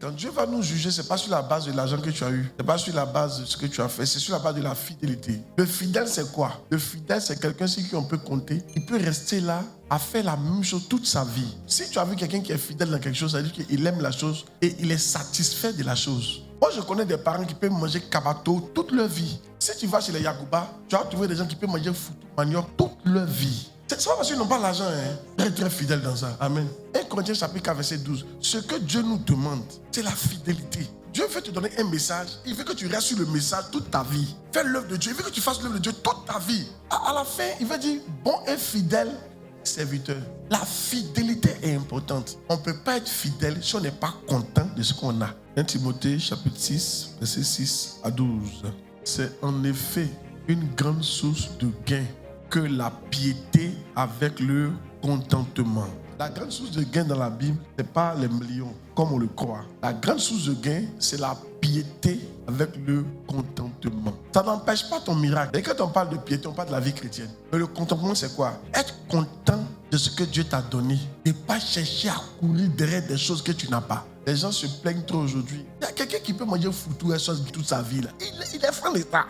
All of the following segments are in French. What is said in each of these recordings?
Quand Dieu va nous juger, ce n'est pas sur la base de l'argent que tu as eu. Ce n'est pas sur la base de ce que tu as fait. C'est sur la base de la fidélité. Le fidèle, c'est quoi? Le fidèle, c'est quelqu'un sur qui on peut compter. Il peut rester là à faire la même chose toute sa vie. Si tu as vu quelqu'un qui est fidèle dans quelque chose, ça veut dire qu'il aime la chose et il est satisfait de la chose. Moi, je connais des parents qui peuvent manger kabato toute leur vie. Si tu vas chez les Yacouba, tu vas trouver des gens qui peuvent manger foutu manioc toute leur vie. C'est pas parce qu'ils n'ont pas l'argent, hein. Très très fidèles dans ça. Amen. 1 Corinthiens chapitre 4 verset 12. Ce que Dieu nous demande, c'est la fidélité. Dieu veut te donner un message. Il veut que tu restes sur le message toute ta vie. Fais l'œuvre de Dieu. Il veut que tu fasses l'œuvre de Dieu toute ta vie. À la fin, il veut dire bon et fidèle serviteur. La fidélité est importante. On ne peut pas être fidèle si on n'est pas content de ce qu'on a. 1 Timothée chapitre 6 verset 6 à 12. C'est en effet une grande source de gain que la piété avec le contentement. La grande source de gain dans la Bible, ce n'est pas les millions, comme on le croit. La grande source de gain, c'est la piété avec le contentement. Ça n'empêche pas ton miracle. Et quand on parle de piété, on parle de la vie chrétienne. Mais le contentement, c'est quoi? Être content de ce que Dieu t'a donné et pas chercher à courir derrière des choses que tu n'as pas. Les gens se plaignent trop aujourd'hui. Il y a quelqu'un qui peut manger foutu et chose toute sa vie. Là. Il est franc d'état.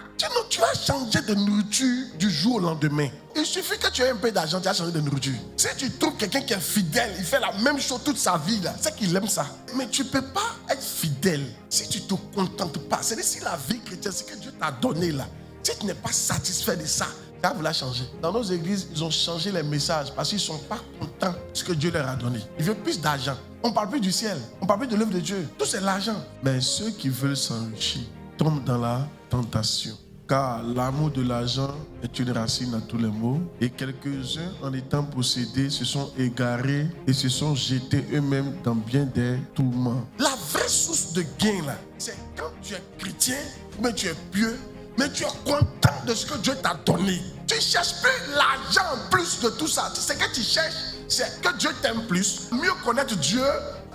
Tu vas changer de nourriture du jour au lendemain. Il suffit que tu aies un peu d'argent, tu vas changer de nourriture. Si tu trouves quelqu'un qui est fidèle, il fait la même chose toute sa vie, là, c'est qu'il aime ça. Mais tu ne peux pas être fidèle si tu ne te contentes pas. C'est-à-dire si la vie chrétienne, c'est que Dieu t'a donné là. Si tu n'es pas satisfait de ça, tu vas vouloir changer. Dans nos églises, ils ont changé les messages parce qu'ils ne sont pas contents de ce que Dieu leur a donné. Ils veulent plus d'argent. On ne parle plus du ciel. On ne parle plus de l'œuvre de Dieu. Tout c'est l'argent. Mais ceux qui veulent s'enrichir tombent dans la tentation. Car l'amour de l'argent est une racine à tous les maux. Et quelques-uns, en étant possédés, se sont égarés et se sont jetés eux-mêmes dans bien des tourments. La vraie source de gain, là, c'est quand tu es chrétien, mais tu es pieux, mais tu es content de ce que Dieu t'a donné. Tu ne cherches plus l'argent en plus de tout ça. Ce que tu cherches, c'est que Dieu t'aime plus, mieux connaître Dieu.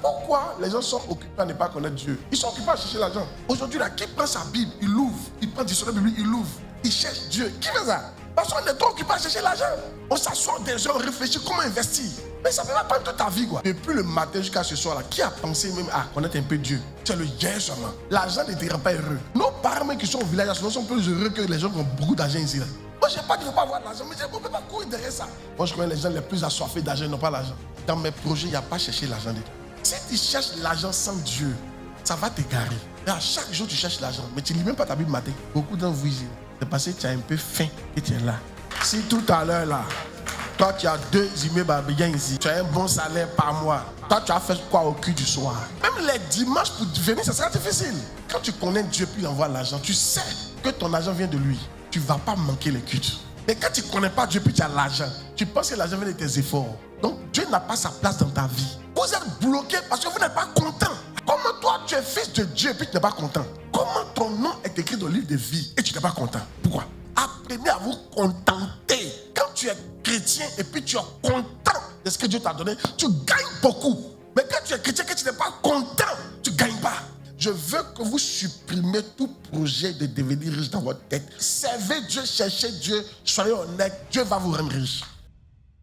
Pourquoi les gens sont occupés à ne pas connaître Dieu? Ils sont occupés à chercher l'argent. Aujourd'hui, là, qui prend sa Bible, il l'ouvre. Il prend du dictionnaire biblique, il l'ouvre. Il cherche Dieu. Qui fait ça? Parce qu'on est trop occupé à chercher l'argent. On s'assoit des heures, on réfléchit comment investir. Mais ça ne peut pas prendre toute ta vie, quoi. Depuis le matin jusqu'à ce soir, là, qui a pensé même à connaître un peu Dieu? C'est le hier seulement. L'argent ne te rend pas heureux. Nos parents même qui sont au village, sont plus heureux que les gens qui ont beaucoup d'argent ici, là. Moi, je n'ai pas dit qu'il ne faut pas avoir de l'argent, mais on ne peut pas courir derrière ça. Moi, je connais les gens les plus assoiffés d'argent, ils n'ont pas l'argent. Dans mes projets, il n'y a pas cherché l'argent dedans. Si tu cherches l'argent sans Dieu, ça va t'égarer. Et à chaque jour, tu cherches l'argent, mais tu ne lis même pas ta Bible matin. Beaucoup d'entre vous ici, c'est parce que tu as un peu faim et tu es là. Si tout à l'heure, là, toi, tu as 2 immeubles à bien ici, tu as un bon salaire par mois, toi, tu as fait quoi au cul du soir? Même les dimanches pour venir, ça sera difficile. Quand tu connais Dieu puis il envoie l'argent, tu sais que ton argent vient de lui. Tu ne vas pas manquer les cultes. Mais quand tu ne connais pas Dieu puis tu as l'argent, tu penses que l'argent vient de tes efforts. Donc, Dieu n'a pas sa place dans ta vie. Vous êtes bloqués parce que vous n'êtes pas content. Comment toi, tu es fils de Dieu et puis tu n'es pas content? Comment ton nom est écrit dans le livre de vie et tu n'es pas content? Pourquoi? Apprenez à vous contenter. Quand tu es chrétien et puis tu es content de ce que Dieu t'a donné, tu gagnes beaucoup. Mais quand tu es chrétien et que tu n'es pas content, tu ne gagnes pas. Je veux que vous supprimez tout projet de devenir riche dans votre tête. Servez Dieu, cherchez Dieu, soyez honnête, Dieu va vous rendre riche.